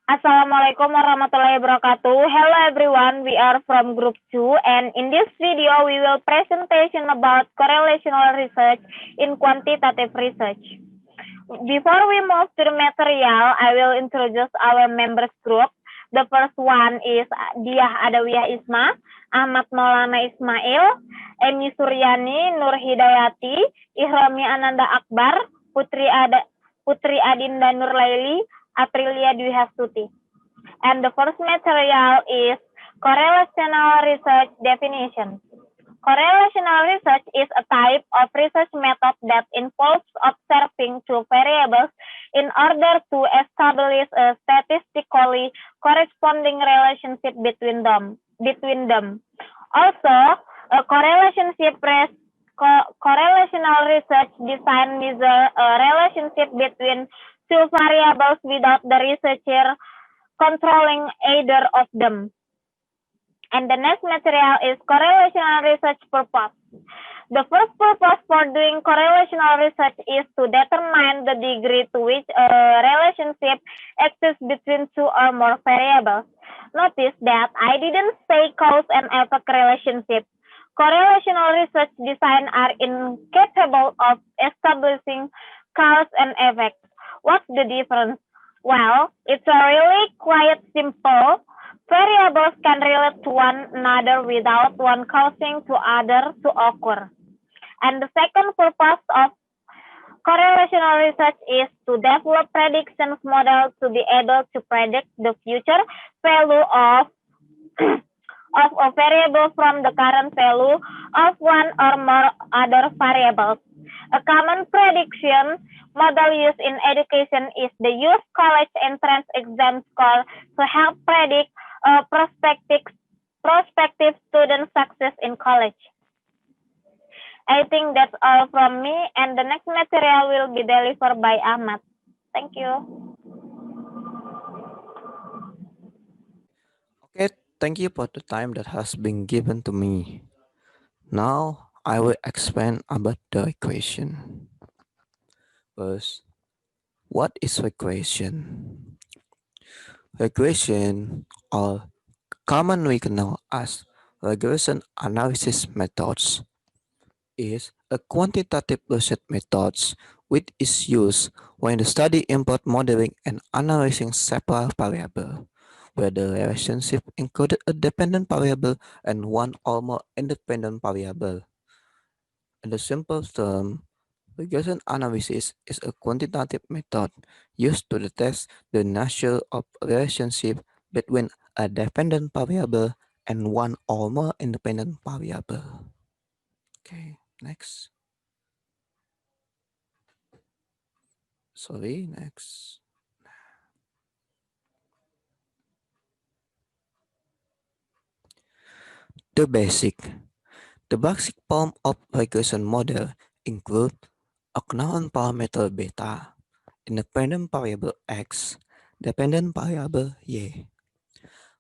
Assalamualaikum warahmatullahi wabarakatuh. Hello everyone, we are from group 2 and in this video we will presentation about correlational research in quantitative research. Before we move to the material, I will introduce our members group. The first one is Dhiya Adawiyah Isma, Ahmad Maulana Ismail, Emy Suryani, Nurhidayaty, Ichromi Ananda Akbar, Putri Adinda Nurlaili, Aprilia Dwy Hastuti. And the first material is correlational research definition. Correlational research is a type of research method that involves observing two variables in order to establish a statistically corresponding relationship between them. Also, a correlational research design measure a relationship between two variables without the researcher controlling either of them. And the next material is correlational research purpose. The first purpose for doing correlational research is to determine the degree to which a relationship exists between two or more variables. Notice that I didn't say cause and effect relationship. Correlational research design are incapable of establishing cause and effect. What's the difference? Well, it's really quite simple. Variables can relate to one another without one causing to other to occur. And the second purpose of correlational research is to develop predictions models to be able to predict the future value of a variable from the current value of one or more other variables. A common prediction model used in education is the use college entrance exam score to help predict prospective student success in college. I think that's all from me, and the next material will be delivered by Ahmad. Thank you. Okay, thank you for the time that has been given to me. Now I will explain about the equation. First, what is equation? Equation are commonly known as regression analysis methods is a quantitative research methods which is used when the study input modeling and analyzing several variables, where the relationship included a dependent variable and one or more independent variable. In the simple term, regression analysis is a quantitative method used to detect the nature of relationship between a dependent variable and one or more independent variable. Okay, next. Sorry, next. The basic. The basic form of regression model include unknown parameter beta, independent variable x, dependent variable y.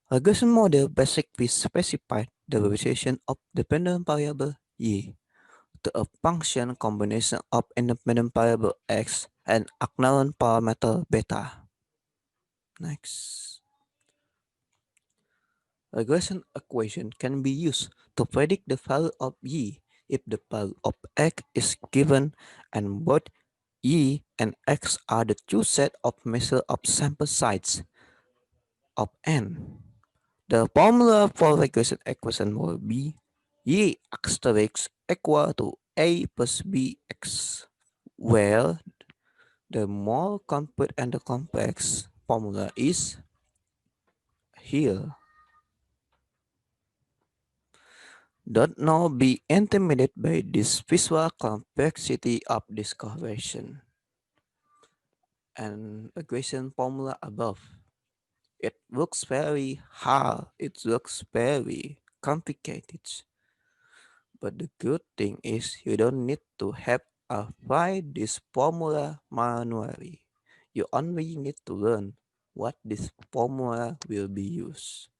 Regression model basically specifies the relation of dependent variable y to a function combination of independent variable x and unknown parameter beta. Next. Regression equation can be used to predict the value of y if the value of x is given and both y and x are the two sets of measure of sample size of n. The formula for regression equation will be y asterisk equal to a plus bx, where the more complete and the complex formula is here. Don't now be intimidated by this visual complexity of this correlation and equation formula above. It looks very hard, it looks very complicated. But the good thing is you don't need to have apply this formula manually. You only need to learn what this formula will be used.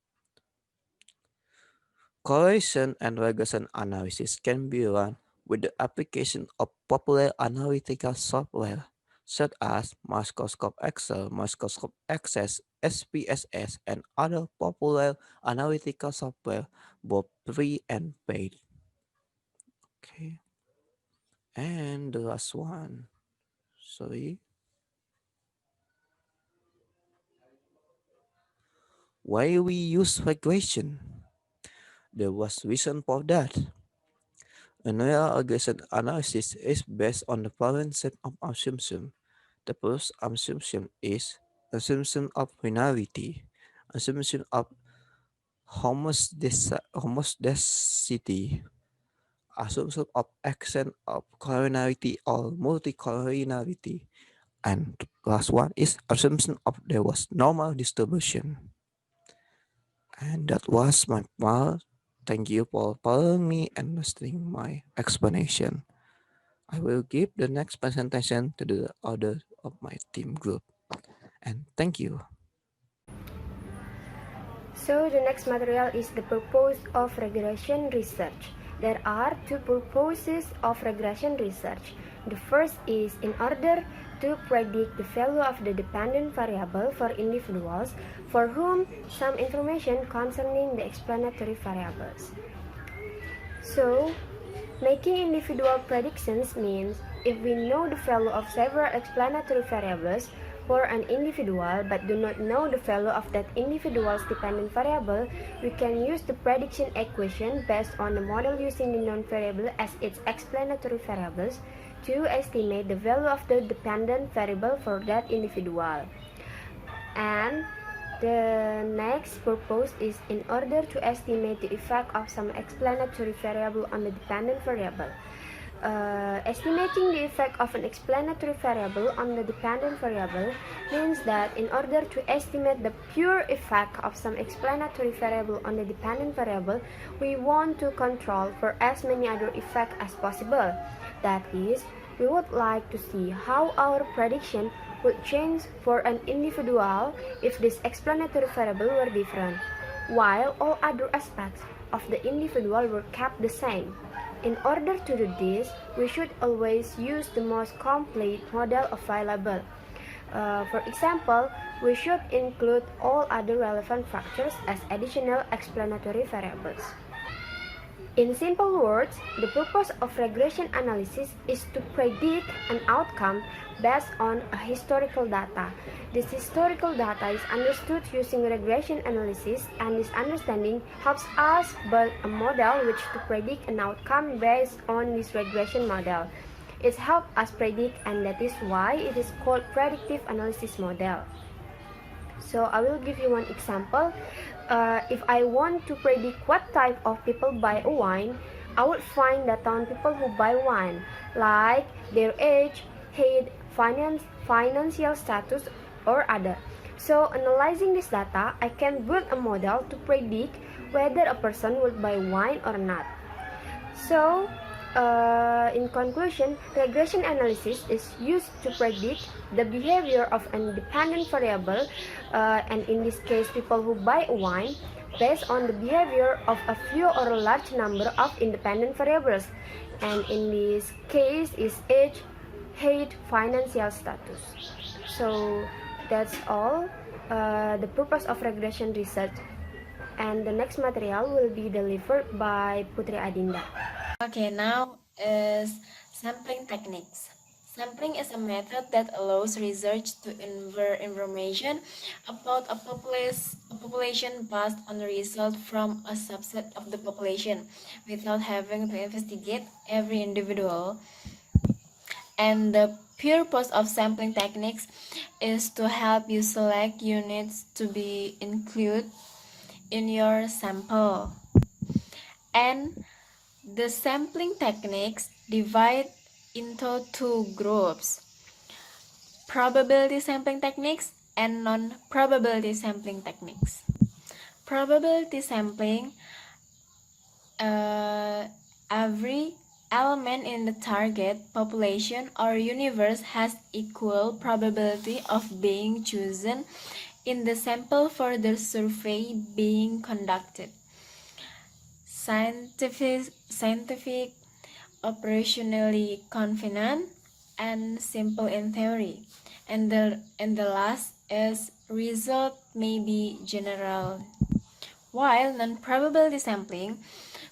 Correlation and regression analysis can be run with the application of popular analytical software such as microscope Excel, microscope Access, SPSS, and other popular analytical software, both free and paid. Okay, and the last one, sorry, why we use regression? There was reason for that. Another regression analysis is based on the following set of assumptions. The first assumption is assumption of finality, assumption of homoscedasticity, assumption of action of collinearity or multicollinearity, and the last one is assumption of there was normal distribution. And that was my part. Thank you for following me and listening my explanation. I will give the next presentation to the other of my team group. And thank you. So the next material is the purpose of regression research. There are two purposes of regression research. The first is in order to predict the value of the dependent variable for individuals for whom some information concerning the explanatory variables. So, making individual predictions means if we know the value of several explanatory variables for an individual but do not know the value of that individual's dependent variable, we can use the prediction equation based on the model using the known variable as its explanatory variables to estimate the value of the dependent variable for that individual. And the next purpose is in order to estimate the effect of some explanatory variable on the dependent variable. Estimating the effect of an explanatory variable on the dependent variable means that in order to estimate the pure effect of some explanatory variable on the dependent variable, we want to control for as many other effects as possible. That is, we would like to see how our prediction would change for an individual if this explanatory variable were different, while all other aspects of the individual were kept the same. In order to do this, we should always use the most complete model available. For example, we should include all other relevant factors as additional explanatory variables. In simple words, the purpose of regression analysis is to predict an outcome based on a historical data. This historical data is understood using regression analysis, and this understanding helps us build a model which to predict an outcome based on this regression model. It helps us predict, and that is why it is called predictive analysis model. So I will give you one example. If I want to predict what type of people buy a wine, I would find data on people who buy wine, like their age, height, financial status, or other. So analyzing this data, I can build a model to predict whether a person would buy wine or not. So, in conclusion, regression analysis is used to predict the behavior of an independent variable, and in this case, people who buy wine, based on the behavior of a few or a large number of independent variables. And in this case is age, height, financial status. So that's all the purpose of regression research. And the next material will be delivered by Putri Adinda. Okay, now is sampling techniques. Sampling is a method that allows research to infer information about a population based on the result from a subset of the population without having to investigate every individual. And the purpose of sampling techniques is to help you select units to be included in your sample. And the sampling techniques divide into two groups: probability sampling techniques and non-probability sampling techniques. Probability sampling, every element in the target population or universe has equal probability of being chosen in the sample for the survey being conducted. Scientific, operationally convenient, and simple in theory. And the last is result may be general. While non-probability sampling,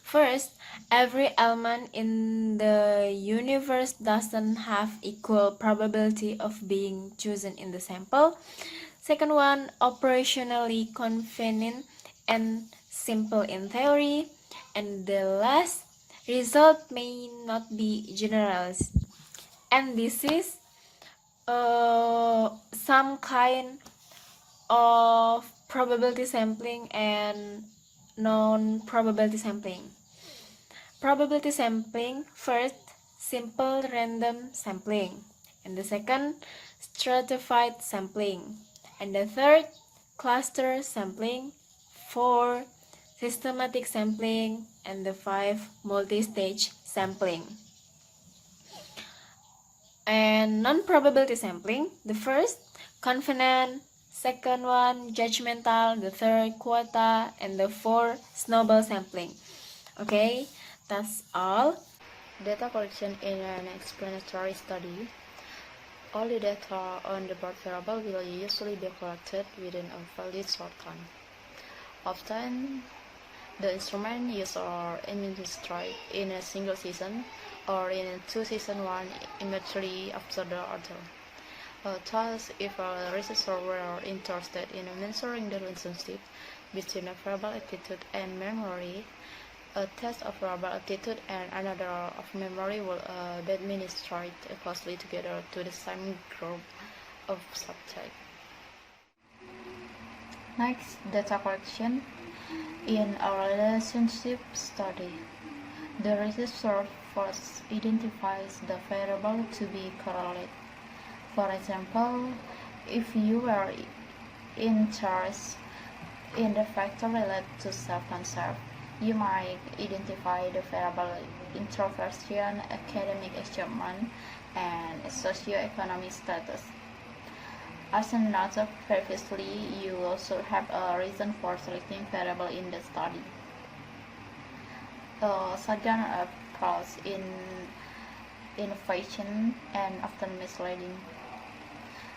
first, every element in the universe doesn't have equal probability of being chosen in the sample. Second one, operationally convenient and simple in theory. And the last, result may not be generalized. And this is some kind of probability sampling and non-probability sampling. Probability sampling, first, simple random sampling, and the second, stratified sampling, and the third, cluster sampling, four, systematic sampling, and the five, multi-stage sampling. And non-probability sampling, the first, confident, second one, judgmental, the third, quota, and the fourth, snowball sampling. Okay, that's all. Data collection in an explanatory study. All the data on the bird variable will usually be collected within a fairly short time. Often, the instrument used are administered in a single season or in two seasons, one immediately after the other. Thus, if a researcher were interested in measuring the relationship between a verbal aptitude and memory, a test of verbal aptitude and another of memory will be administered closely together to the same group of subjects. Next, data collection. In a relationship study, the researcher first identifies the variable to be correlated. For example, if you were interested in the factor related to self-concept, you might identify the variable introversion, academic achievement, and socioeconomic status. As noted previously, you also have a reason for selecting variable in the study. A second approach in innovation and often misleading.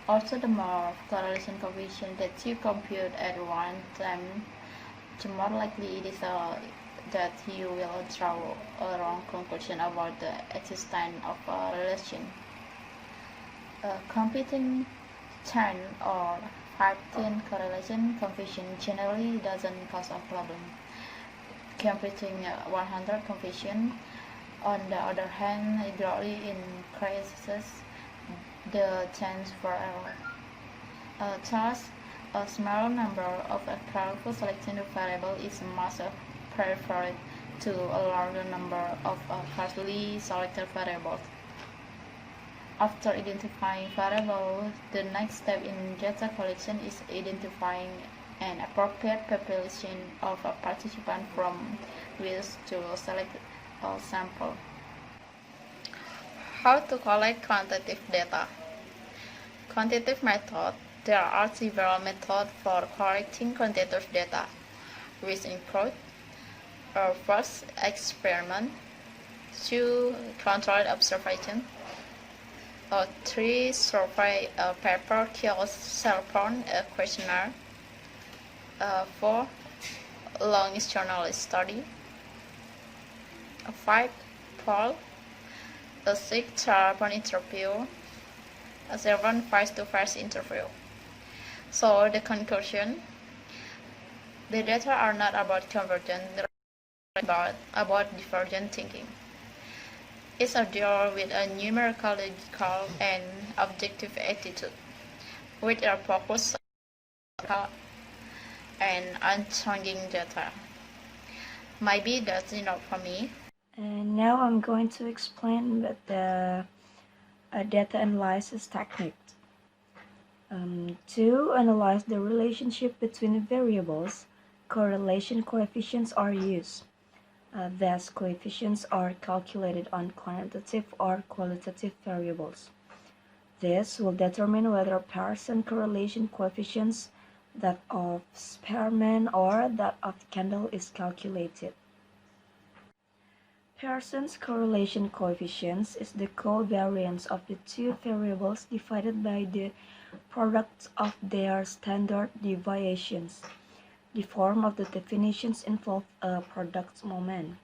Also, the more correlation coefficient that you compute at one time, the more likely it is that you will draw a wrong conclusion about the existence of a relation. Computing 10 or 15 correlation coefficient generally doesn't cause a problem. Computing 100 coefficient, on the other hand, greatly increases the chance for error. Thus, a small number of careful selected variables is much preferred to a larger number of carefully selected variables. After identifying variables, the next step in data collection is identifying an appropriate population of participants from which to select a sample. How to collect quantitative data? Quantitative method. There are several methods for collecting quantitative data, which include first, experiment, 2, controlled observation, 3, survey paper kills cell phone questionnaire, 4, longitudinal study, 5, poll, 6, telephone interview, 7, face-to-face interview. So the conclusion, the data are not about convergent, they're about divergent thinking. It's a deal with a numerical, logical, and objective attitude, with a focus on and unchanging data. Maybe that's enough for me. And now I'm going to explain about the data analysis technique. To analyze the relationship between variables, correlation coefficients are used. These coefficients are calculated on quantitative or qualitative variables. This will determine whether pairs and correlation coefficients that of spearmint or that of candle is calculated. Pearson's correlation coefficients is the covariance of the two variables divided by the product of their standard deviations. The form of the definitions involve a product moment.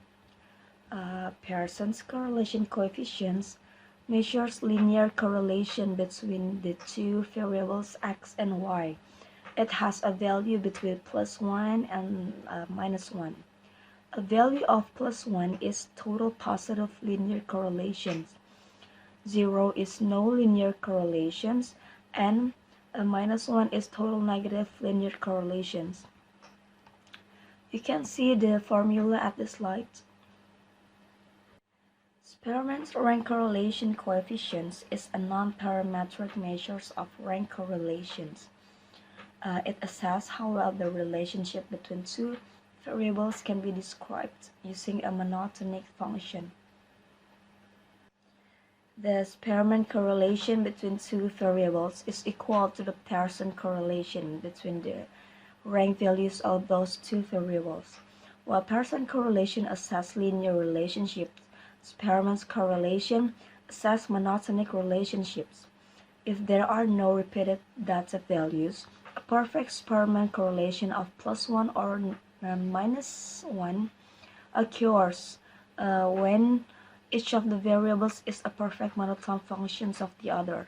Pearson's correlation coefficients measures linear correlation between the two variables x and y. It has a value between +1 and -1. A value of +1 is total positive linear correlations. 0 is no linear correlations, and -1 is total negative linear correlations. You can see the formula at the slide. Spearman's rank correlation coefficients is a non-parametric measure of rank correlations. It assesses how well the relationship between two variables can be described using a monotonic function. The Spearman correlation between two variables is equal to the Pearson correlation between the rank values of those two variables. While Pearson correlation assesses linear relationships, Spearman's correlation assesses monotonic relationships. If there are no repeated data values, a perfect Spearman correlation of +1 or -1 occurs when each of the variables is a perfect monotone function of the other.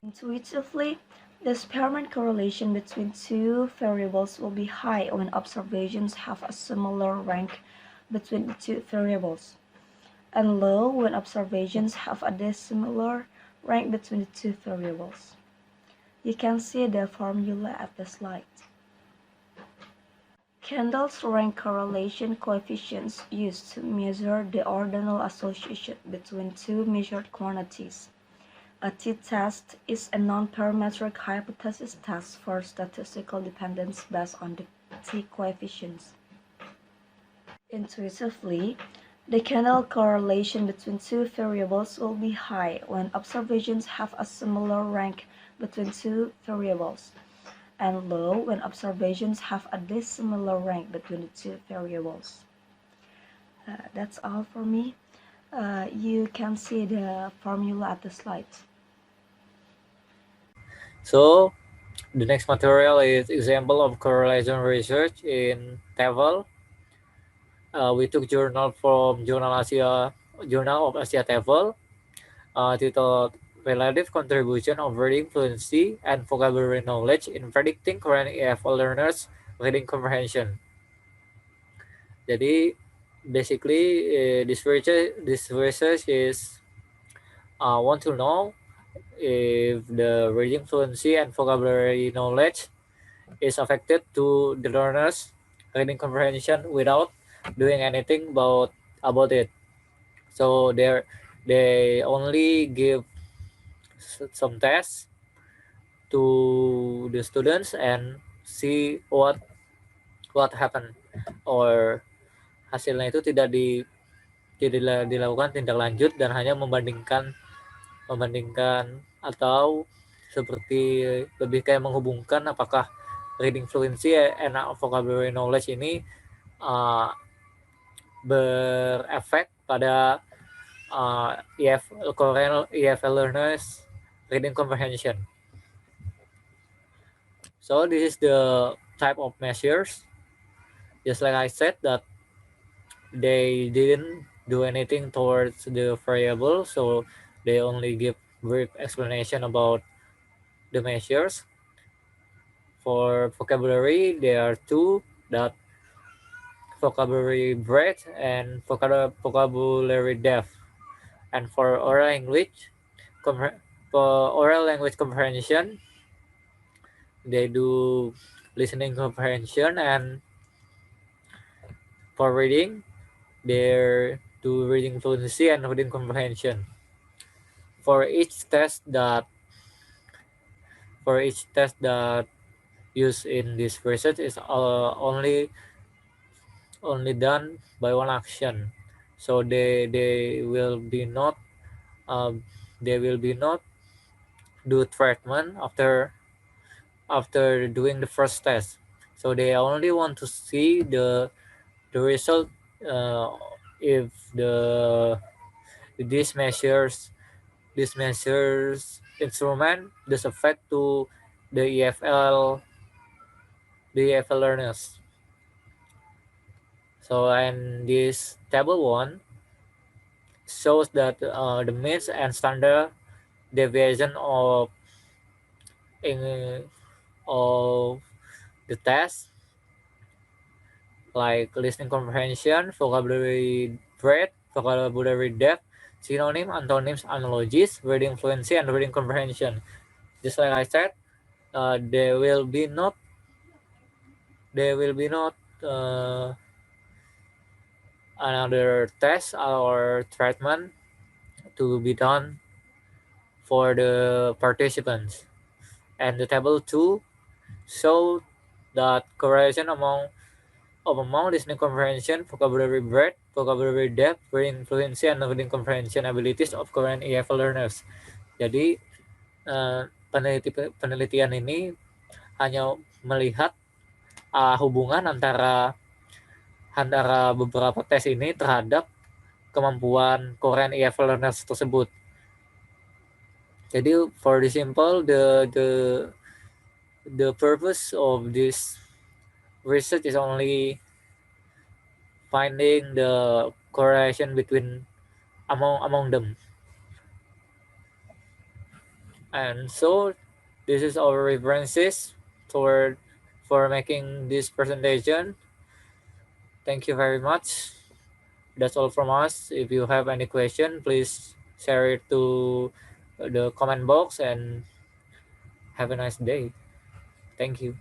Intuitively, the Spearman correlation between two variables will be high when observations have a similar rank between the two variables, and low when observations have a dissimilar rank between the two variables. You can see the formula at the slide. Kendall's rank correlation coefficients used to measure the ordinal association between two measured quantities. A t-test is a non-parametric hypothesis test for statistical dependence based on the t-coefficients. Intuitively, the Kendall correlation between two variables will be high when observations have a similar rank between two variables, and low when observations have a dissimilar rank between the two variables. That's all for me. You can see the formula at the slide. So the next material is example of correlation research in TEVL. We took journal from Journal of Asia TEVL, titled Relative Contribution of Reading Fluency and Vocabulary Knowledge in Predicting Current EFL Learners' Reading Comprehension. Jadi basically this research is want to know if the reading fluency and vocabulary knowledge is affected to the learner's reading comprehension without doing anything about it. So they only give some tests to the students and see what happened, or hasilnya itu tidak dilakukan tindak lanjut dan hanya membandingkan atau seperti lebih kayak menghubungkan apakah reading fluency and vocabulary knowledge ini berefek pada EFL learners reading comprehension. So this is the type of measures. Just like I said, that they didn't do anything towards the variable, so they only give brief explanation about the measures. For vocabulary, there are two, that vocabulary breadth and vocabulary depth. And for oral language comprehension, they do listening comprehension, and for reading, they do reading fluency and reading comprehension. For each test that used in this research is only done by one action. So they will be not do treatment after doing the first test. So they only want to see the result if this measures instrument does affect to the EFL learners. So, and this table 1 shows that the mean and standard deviation in, of the test, like listening comprehension, vocabulary breadth, vocabulary depth, synonym, antonyms, analogies, reading fluency, and reading comprehension. Just like I said, there will be not another test or treatment to be done for the participants. And the table 2 show that correlation among listening comprehension, vocabulary breadth, vocabulary depth, reading fluency, and reading comprehension abilities of current EFL learners. Jadi penelitian ini hanya melihat hubungan antara beberapa tes ini terhadap kemampuan Korean EFL learners tersebut. Jadi for the simple, the purpose of this research is only finding the correlation between among them. And so this is our references for making this presentation. Thank you very much. That's all from us. If you have any question, please share it to the comment box, and have a nice day. Thank you.